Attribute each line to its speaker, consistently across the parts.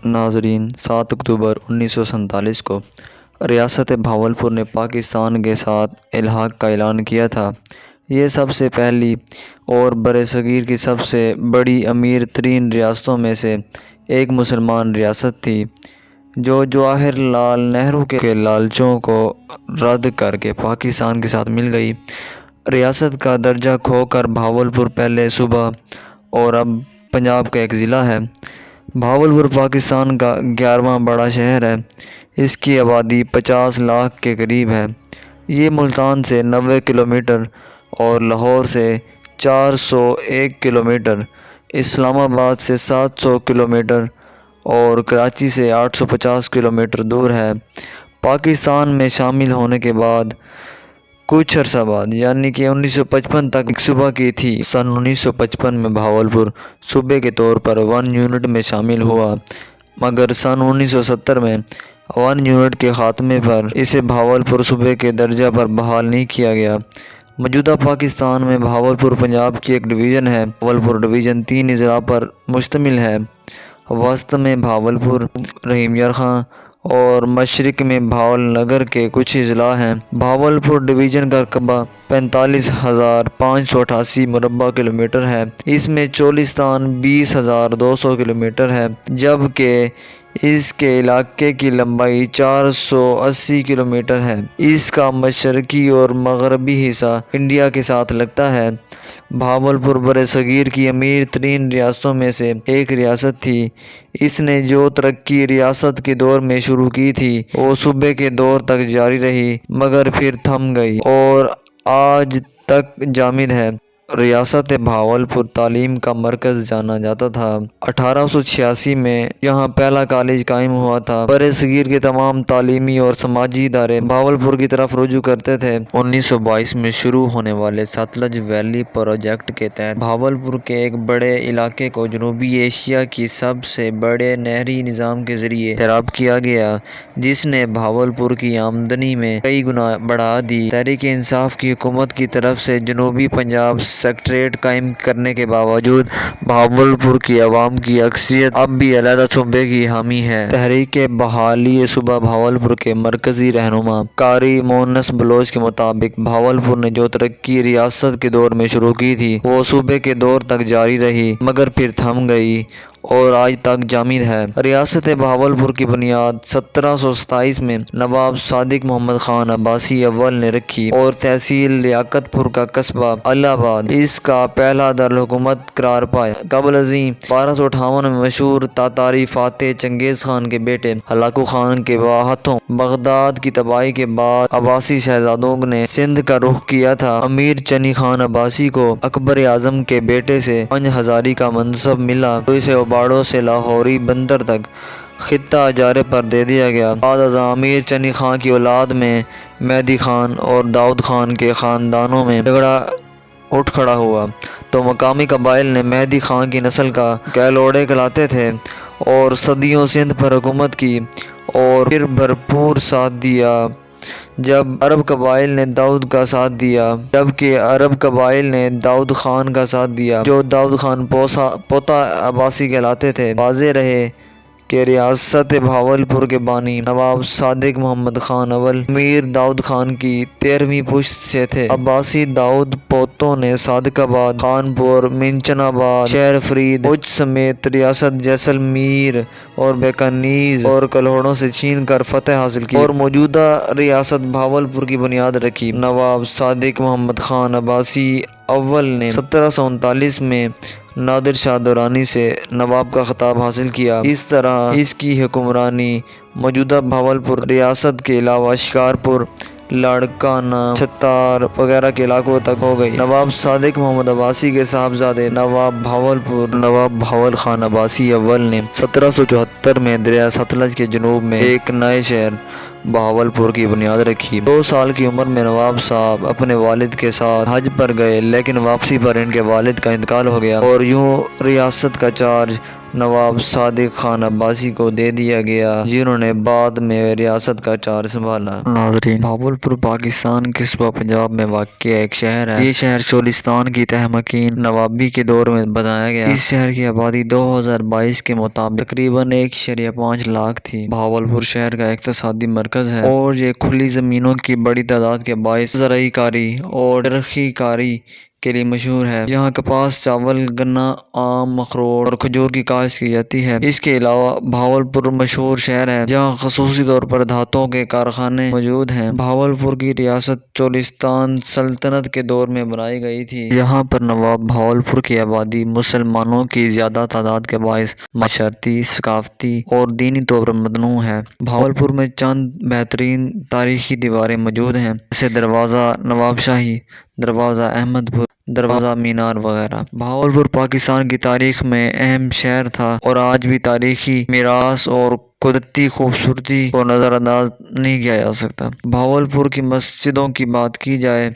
Speaker 1: ناظرین، 7 اکتوبر 1947 کو ریاست بھاولپور نے پاکستان کے ساتھ الحاق کا اعلان کیا تھا۔ یہ سب سے پہلی اور برصغیر کی سب سے بڑی امیر ترین ریاستوں میں سے ایک مسلمان ریاست تھی، جو جواہر لال نہرو کے لالچوں کو رد کر کے پاکستان کے ساتھ مل گئی۔ ریاست کا درجہ کھو کر بھاولپور پہلے صوبہ اور اب پنجاب کا ایک ضلع ہے۔ بھاولپور پاکستان کا 11واں بڑا شہر ہے۔ اس کی آبادی 50 لاکھ کے قریب ہے۔ یہ ملتان سے 90 کلومیٹر اور لاہور سے 401 کلومیٹر، اسلام آباد سے 700 کلومیٹر اور کراچی سے 850 کلومیٹر دور ہے۔ پاکستان میں شامل ہونے کے بعد کچھ عرصہ بعد یعنی کہ 1955 تک ایک صوبہ کی تھی۔ سن 1955 میں بھاولپور صوبے کے طور پر 1 یونٹ میں شامل ہوا، مگر سن 1970 میں 1 یونٹ کے خاتمے پر اسے بھاولپور صوبے کے درجہ پر بحال نہیں کیا گیا۔ موجودہ پاکستان میں بھاولپور پنجاب کی ایک ڈویژن ہے۔ بھاولپور ڈویژن 3 اضلاع پر مشتمل ہے۔ وسط میں بھاولپور، رحیم یار خان اور مشرق میں بھاول نگر کے کچھ اضلاع ہیں۔ بھاولپور ڈویژن کا رقبہ 45,588 مربع کلومیٹر ہے۔ اس میں چولستان 20,200 کلومیٹر ہے، جبکہ اس کے علاقے کی لمبائی 480 کلومیٹر ہے۔ اس کا مشرقی اور مغربی حصہ انڈیا کے ساتھ لگتا ہے۔ بھاولپور برصغیر کی امیر ترین ریاستوں میں سے ایک ریاست تھی۔ اس نے جو ترقی ریاست کے دور میں شروع کی تھی وہ صوبے کے دور تک جاری رہی، مگر پھر تھم گئی اور آج تک جامد ہے۔ ریاست بھاولپور تعلیم کا مرکز جانا جاتا تھا۔ 1886 میں یہاں پہلا کالج قائم ہوا تھا۔ برصغیر کے تمام تعلیمی اور سماجی ادارے بھاولپور کی طرف رجوع کرتے تھے۔ 1922 میں شروع ہونے والے ستلج ویلی پروجیکٹ کے تحت بھاولپور کے ایک بڑے علاقے کو جنوبی ایشیا کی سب سے بڑے نہری نظام کے ذریعے سیراب کیا گیا، جس نے بھاولپور کی آمدنی میں کئی گنا بڑھا دی۔ تحریک انصاف کی حکومت کی طرف سے جنوبی پنجاب سیکٹریٹ قائم کرنے کے باوجود بھاولپور کی عوام کی اکثریت اب بھی علیحدہ صوبے کی حامی ہے۔ تحریک بحالی صوبہ بھاولپور کے مرکزی رہنما قاری مونس بلوچ کے مطابق بھاولپور نے جو ترقی ریاست کے دور میں شروع کی تھی وہ صوبے کے دور تک جاری رہی، مگر پھر تھم گئی اور آج تک جامد ہے۔ ریاست بھاولپور کی بنیاد 1727 میں نواب صادق محمد خان عباسی اول نے رکھی اور تحصیل لیاقت پور کا قصبہ الہ آباد اس کا پہلا دارالحکومت قرار پایا۔ قبل ازیں 1258 میں مشہور تاتاری فاتح چنگیز خان کے بیٹے ہلاکو خان کے ہاتھوں بغداد کی تباہی کے بعد عباسی شہزادوں نے سندھ کا رخ کیا تھا۔ امیر چنی خان عباسی کو اکبر اعظم کے بیٹے سے 5 ہزاری کا منصب ملا، تو اسے اوباڑوں سے لاہوری بندر تک خطہ اجارے پر دے دیا گیا۔ بعد ازاں امیر چنی خان کی اولاد میں مہدی خان اور داؤد خان کے خاندانوں میں جھگڑا اٹھ کھڑا ہوا، تو مقامی قبائل نے مہدی خان کی نسل کا کیلوڑے کہلاتے تھے اور صدیوں سندھ پر حکومت کی اور پھر بھرپور ساتھ دیا جب عرب قبائل نے داؤد کا ساتھ دیا، جبکہ عرب قبائل نے داؤد خان کا ساتھ دیا جو داؤد خان پوتا عباسی کہلاتے تھے۔ واضح رہے کہ ریاست بھاولپور کے بانی نواب صادق محمد خان اول امیر داؤد خان کی 13ویں پشت سے تھے۔ عباسی داؤد پوتوں نے صادق آباد، خانپور، منچن آباد، شہر فرید، اچ سمیت ریاست جیسلمیر اور بیکانیز اور کلہوڑوں سے چھین کر فتح حاصل کی اور موجودہ ریاست بھاولپور کی بنیاد رکھی۔ نواب صادق محمد خان عباسی اول نے 1739 میں نادر شاہ درانی سے نواب کا خطاب حاصل کیا۔ اس طرح اس کی حکمرانی موجودہ بھاولپور ریاست کے علاوہ شکارپور، لاڑکانہ، چھتار وغیرہ کے علاقوں تک ہو گئی۔ نواب صادق محمد عباسی کے صاحبزادے نواب بھاولپور نواب بہاول خان عباسی اول نے 1774 میں دریا ستلج کے جنوب میں ایک نئے شہر بہاولپور کی بنیاد رکھی۔ 2 سال کی عمر میں نواب صاحب اپنے والد کے ساتھ حج پر گئے، لیکن واپسی پر ان کے والد کا انتقال ہو گیا اور یوں ریاست کا چارج نواب صادق خان عباسی کو دے دیا گیا، جنہوں نے بعد میں ریاست کا چارج سنبھالا۔ ناظرین، بہاولپور پاکستان کے صوبہ پنجاب میں واقع ایک شہر ہے۔ یہ شہر چولستان کی تہمکین نوابی کے دور میں بنایا گیا۔ اس شہر کی آبادی 2022 کے مطابق تقریباً 1.5 لاکھ تھی۔ بہاولپور شہر کا اقتصادی مرکز ہے اور یہ کھلی زمینوں کی بڑی تعداد کے باعث زرعی کاری اور ترقی کاری کے لیے مشہور ہے۔ یہاں کپاس، چاول، گنا، آم، اخروٹ اور کھجور کی کاشت کی جاتی ہے۔ اس کے علاوہ بہاولپور مشہور شہر ہے جہاں خصوصی طور پر دھاتوں کے کارخانے موجود ہیں۔ بہاولپور کی ریاست چولستان سلطنت کے دور میں بنائی گئی تھی۔ یہاں پر نواب بہاولپور کی آبادی مسلمانوں کی زیادہ تعداد کے باعث معاشرتی، ثقافتی اور دینی طور پر متنوع ہے۔ بہاولپور میں چند بہترین تاریخی دیواریں موجود ہیں، جیسے دروازہ نواب شاہی، دروازہ احمد پور، دروازہ مینار وغیرہ۔ بہاولپور پاکستان کی تاریخ میں اہم شہر تھا اور آج بھی تاریخی میراث اور قدرتی خوبصورتی کو نظر انداز نہیں کیا جا سکتا۔ بہاولپور کی مسجدوں کی بات کی جائے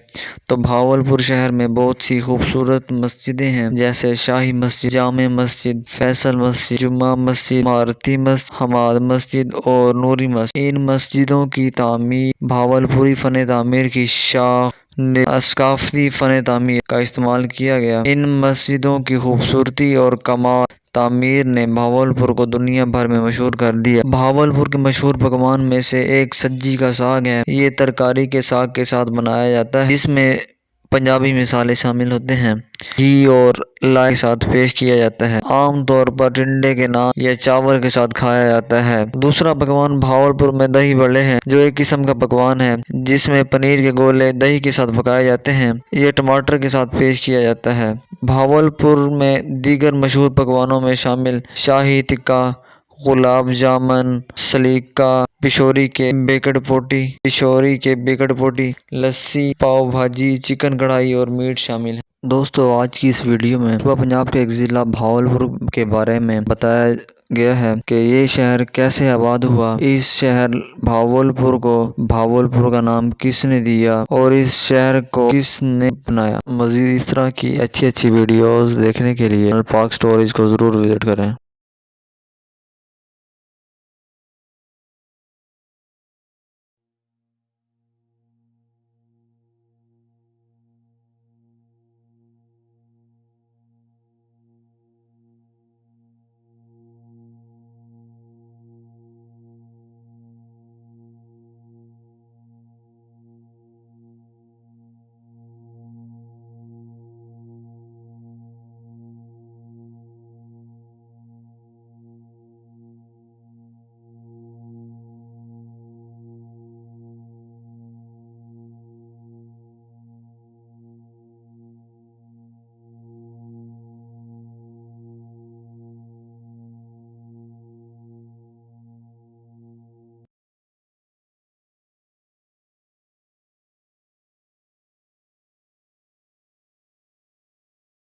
Speaker 1: تو بہاولپور شہر میں بہت سی خوبصورت مسجدیں ہیں، جیسے شاہی مسجد، جامع مسجد، فیصل مسجد، جمعہ مسجد، امارتی مسجد، حماد مسجد اور نوری مسجد۔ ان مسجدوں کی تعمیر بہاولپوری فن تعمیر کی شاخ نے ثقافتی فن تعمیر کا استعمال کیا گیا۔ ان مسجدوں کی خوبصورتی اور کمال تعمیر نے بہاولپور کو دنیا بھر میں مشہور کر دیا۔ بہاولپور کے مشہور پکوان میں سے ایک سجی کا ساگ ہے۔ یہ ترکاری کے ساگ کے ساتھ بنایا جاتا ہے، جس میں پنجابی مصالحے شامل ہوتے ہیں۔ گھی اور لائی کے ساتھ پیش کیا جاتا ہے۔ عام طور پر ٹنڈے کے نان یا چاول کے ساتھ کھایا جاتا ہے۔ دوسرا پکوان بہاولپور میں دہی بڑے ہیں، جو ایک قسم کا پکوان ہے جس میں پنیر کے گولے دہی کے ساتھ پکائے جاتے ہیں۔ یہ ٹماٹر کے ساتھ پیش کیا جاتا ہے۔ بہاولپور میں دیگر مشہور پکوانوں میں شامل شاہی ٹکا، گلاب جامن، سلیقہ، پشوری کے بیکڈ پوٹی، لسی، پاؤ بھاجی، چکن کڑھائی اور میٹ شامل ہیں۔ دوستو، آج کی اس ویڈیو میں صوبہ پنجاب کے ایک ضلع بہاولپور کے بارے میں بتایا گیا ہے کہ یہ شہر کیسے آباد ہوا، اس شہر بہاولپور کو بہاولپور کا نام کس نے دیا اور اس شہر کو کس نے بنایا۔ مزید اس طرح کی اچھی ویڈیوز دیکھنے کے لیے پاک سٹوریز کو ضرور وزٹ کریں۔